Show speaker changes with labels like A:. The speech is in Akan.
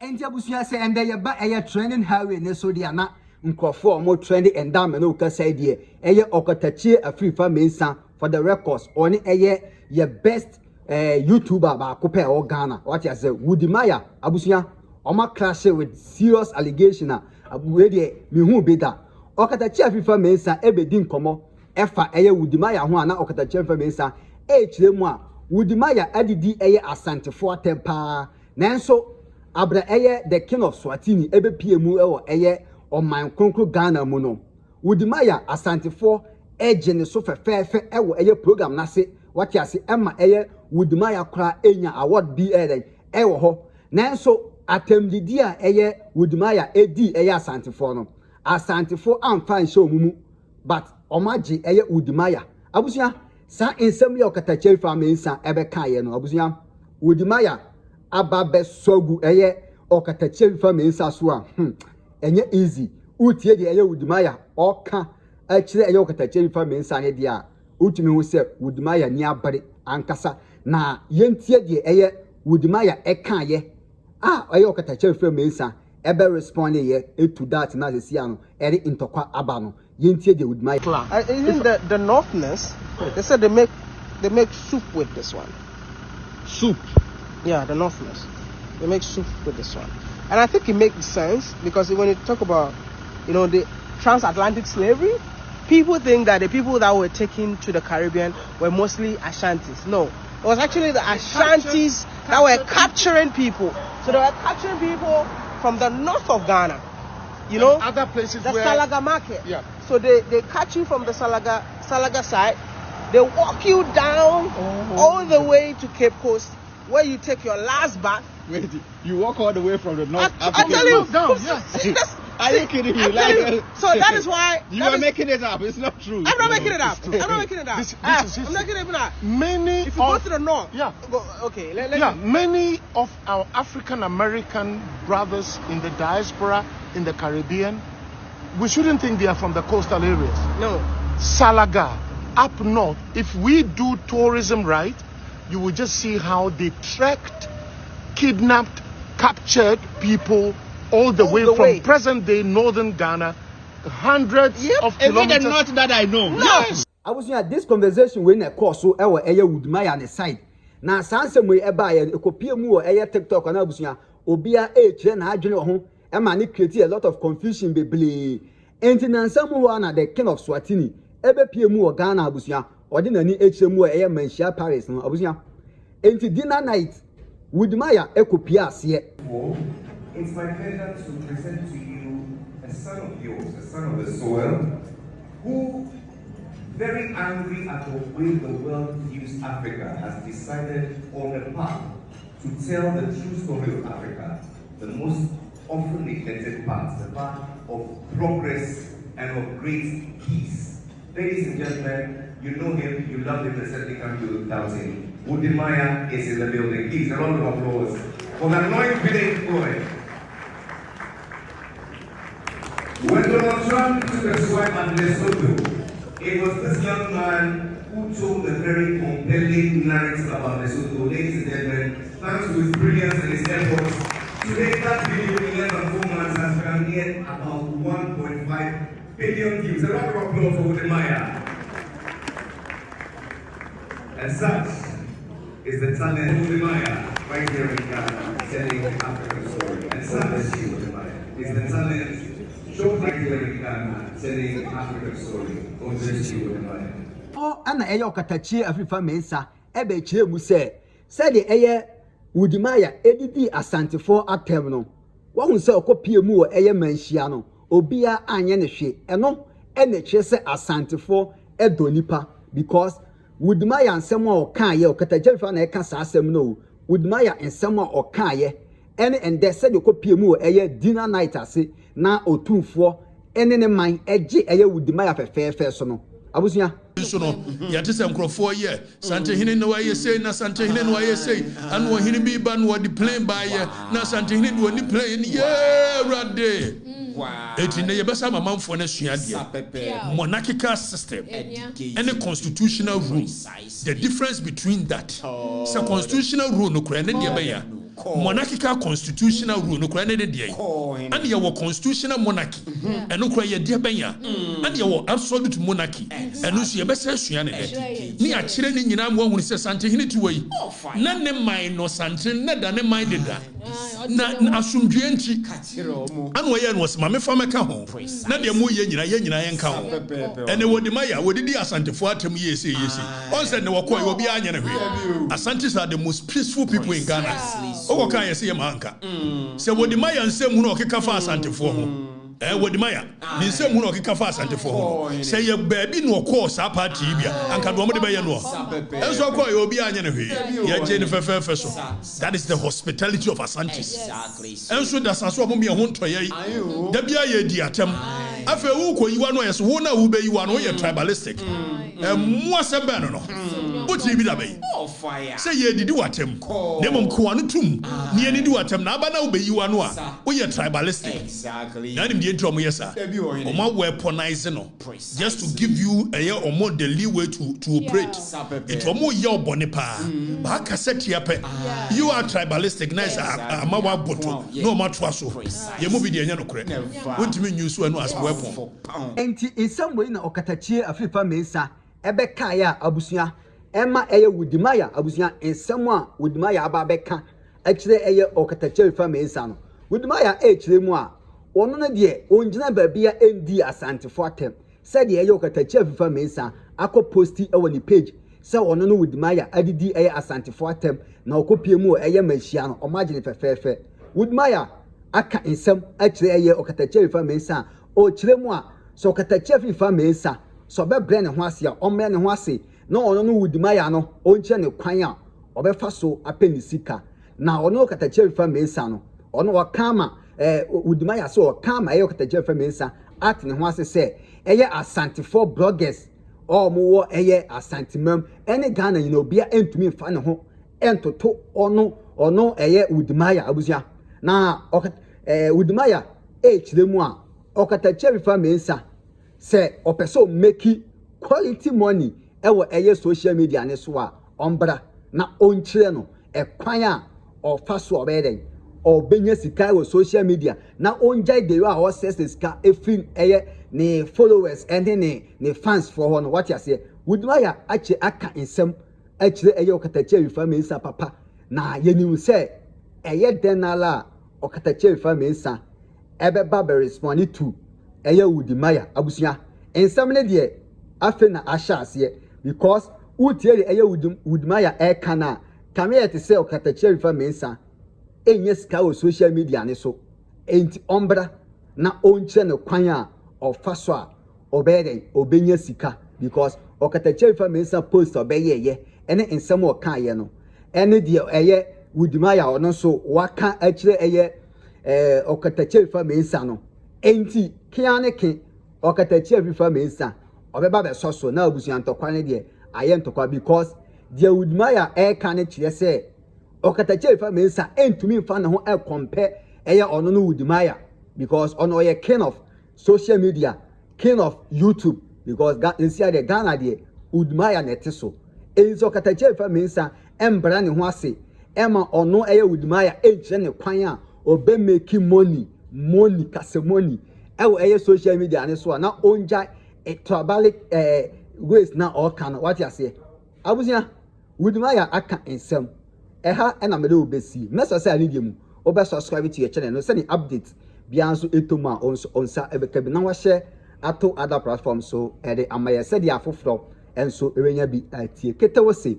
A: enti abusuya say ende ye ba eye trending highway ne so dia na nkrofo mo trending endam no ka say die eye Okatakyie Afrifa mensa for the records oni eye ye best YouTuber ba ko pe o Ghana what you say Wudimaya abusuya oma clash with serious allegation abuwe die me hu beta Okatakyie Afrifa mensa ebedi nkomo efa eye Wudimaya ho ana Okatakyie Afrifa mensa kire mu a Wudimaya adidi eye asantefo atempa nanso abra eye the king of Swatini ebe piemu ewo eye oman konkro Ghana mu no Wudimaya asantefo eje ne so fefefe ewo eye program na se what you say emma eye Wudimaya kra enya award bi ewo ho nanso atemdidi a eye Wudimaya edi eye asantefo no asantefo amfa nche omumu but omaji eye Wudimaya abusuya sa ensem ye Okatakyie Afrifa mensa ebe kaye no abusuya Wudimaya ababe sogu eye Okatakyie Afrifa mensa so a enye easy utie de eye Wudimaya oka akire eye Okatakyie Afrifa mensa ne de a utumi hu se Wudimaya ni abere ankasa na yentie de eye Wudimaya ekaye eye Okatakyie Afrifa mensa ebe respond ye to that na se sia no ere intokwa aba no yentie de Wudimaya
B: in the northness they said they make soup with this one.
C: Soup?
B: Yeah, the northness. They make soup with this one. And I think it makes sense because when you talk about, the transatlantic slavery, people think that the people that were taken to the Caribbean were mostly Ashantis. No, it was actually the Ashantis that were capturing people. So they were capturing people from the north of Ghana.
C: And other places
B: the Salaga market.
C: Yeah.
B: So they catch you from the Salaga side. They walk you down all the way to Cape Coast, where you take your last bath.
C: Wait, you walk all the way from the north.
B: I tell you,
C: down. Yes. Are you kidding me?
B: So that is why
C: you are making it up. It's not true.
B: I'm not making it up. I'm not making it up. I'm not making it up.
C: Many.
B: If you go to the north, okay.
C: Many of our African American brothers in the diaspora in the Caribbean, we shouldn't think they are from the coastal areas.
B: No.
C: Salaga, up north. If we do tourism right, you will just see how they tracked, kidnapped, captured people all the way from present-day northern Ghana, hundreds of kilometers.
B: Not that I know.
C: No. Yes.
A: I was in this conversation when I call so our eye Wudimaya on the side. Now, some way about a copy more a TikTok and Abusia, Obia H, and Adrian home, and man, it created a lot of confusion. Be and then someone the king of Swatini, Ebe PMU Ghana Abusia, or didn't any HMO air Menshia Paris, no Abusia. And dinner night, Wudimaya Ekopias yet.
D: It's my pleasure to present to you a son of yours, a son of the soil, who, very angry at the way the world views Africa, has decided on a path to tell the true story of Africa, the most often neglected part, the path of progress and of great peace. Ladies and gentlemen, you know him, you love him, and certainly can't do without him. Wudimaya is in the building. Please, a round of applause for the anointed boy. When Donald Trump took a swipe at Lesotho, it was this young man who told a very compelling narrative about Lesotho. Ladies and gentlemen, thanks to his brilliance and his efforts, today that video in less than 4 months has come near about 1.5 billion views. A round of applause for Wudimaya. And such is the talent of Wudimaya right here in Ghana, telling the African story. And such is Wudimaya is the talent right here in Ghana, telling the African story.
A: Oh, and eye Okatakyie Afrifa mensa ebe kire mu se de eye Wudimaya edidi asantefo atem no wo hu se okopie mu wo eye manhia no obia anye ne hwe eno ene kire se asantefo edonipa because Wudimaya nsem a okan ye Okatakyie Afrifa na eka sa asem no Wudimaya nsem a okan ye ene se de okopie mu wo eye dinner night ase na otumfo ene ne man eje eye Wudimaya fefefe so no abusia
E: so no yate se nkrofo ye santehene no waye sei na santehene no waye sei anu ohene bi ba no the plane ba ye na santehene no ni plane ye rade eti ne ye besa mamamfo na suade monarchical system and a constitutional rule the difference between that so constitutional rule no kura ne de be ya monarchical constitutional rule no kura ne de dey and ye wo constitutional monarchy eno kura ye de benya and ye wo absolute monarchy eno so ye be se sua ne de ni a kire ni nyina mo hunu se Santehene ti wei na ne man no Santehene na da ne man de da na asumdue nti anu ye no se ma me fa meka ho na de mo ye nyina ye nka ho ene wodi maya wodi di asantefo atem yesi on said ne wakoy obi anya ne hwe Asantes are the most peaceful people in Ghana o kan ye se ye manka se wodi maya nsem hu na okeka fa asantefo ho wodi maya ni nsem hu na okeka fa asantefo ho se ye baabi no ko sa party bia anka do mo de be ye no enso akoy obi anya ne hwe ye je ne fefe so that is the hospitality of Asantes enso da saso mo me ho ntoye da bia ye di atem afa wu ko yiwa no yeso wo na wu be yiwa no ye tribalistic mo asem no buti bi da be say ye didi watem ne mom ko anu tum ne ye didi watem na aba na wu be yiwa no a wo ye tribalistic exactly na nim die ntro mo yesa o ma weaponize no just to give you a year or more the leeway to operate it o mo ye obone pa ba ka setia pe you are tribalistic nice ama wa boto no ma to aso ye mo bi de nya no kore wontimi nyusu anu as weapon
A: enti in some way na Okatakyie Afrifa mensa ebe ka ya abusua ema eye Wudimaya abusua ensem a Wudimaya aba beka akire eye Okatakyie Afrifa mensa no Wudimaya ekire mu a ono na de ongyina baabia endi asantefo atem said de eye Okatakyie Afrifa mensa akọ posti ewo ni page se ono no Wudimaya adidi eye asantefo atem na okopie mu eye machia no omagine fefefe Wudimaya aka ensem akire eye Okatakyie Afrifa mensa o chiremu a so Okatakyie Afrifa mensa so be bre ne ho ase a omre ne ho ase na ono no Wudimaya no onche ne kwan a obefa so apenisika na ono Okatakyie Afrifa mensa no ono wakama Wudimaya so wakama eye Okatakyie Afrifa mensa at ne ho ase se eye asantefo bloggers o mo wo eye asantimam ene Ghana you know bia entumi fa ne ho entoto ono eye Wudimaya abusua na Wudimaya chiremu a Okatakyie Afrifa mensa say opeso make quality money ewo eye social media ne so a ombra na onchire no ekwan a ofa so obeden obenya sika wo social media na onjai de wa o sese sika efin eye ne followers and ne fans for ho no what you say Wudimaya ache aka ensem akire eye Okatakyie Afrifa mensa papa na yenim say eye denala Okatakyie Afrifa mensa ebe ba be respond to eye Wudimaya abusua ensam ne de afe na asha ase because utie eye Wudimaya kana kamia te se Okatakyie Afrifa mensa enye sika o social media ne so enti ombra na onche ne kwan a ofa so a obede obenya sika because Okatakyie Afrifa mensa post obeye ene ensam o kan ye no ene de eye Wudimaya ono so waka akire eye Okatakyie Afrifa mensa no enti kiane ke Okatakyie Afrifa mensa obeba be so na abusuan tokwa ne de aye ntokwa because de Wudimaya kan ne kire se Okatakyie Afrifa mensa entumi mfa ne ho compare eye ono no Wudimaya because ono ye king of social media king of YouTube because nsia de Ghana de Wudimaya nete so enzo Okatakyie Afrifa mensa embra ne ho ase ema ono eye Wudimaya enche ne kwan a obe make money kase money ewo eye social media ne so na onja tribal ways na all can what you say abusia Wudimaya aka ensem eha na mede obesi message say ani mu obe subscribe to your channel no send update bia nso etoma onsa ebeka bi na wa share ato other platforms so ede amaye said ya foforo enso ewenya bi atie ketewo se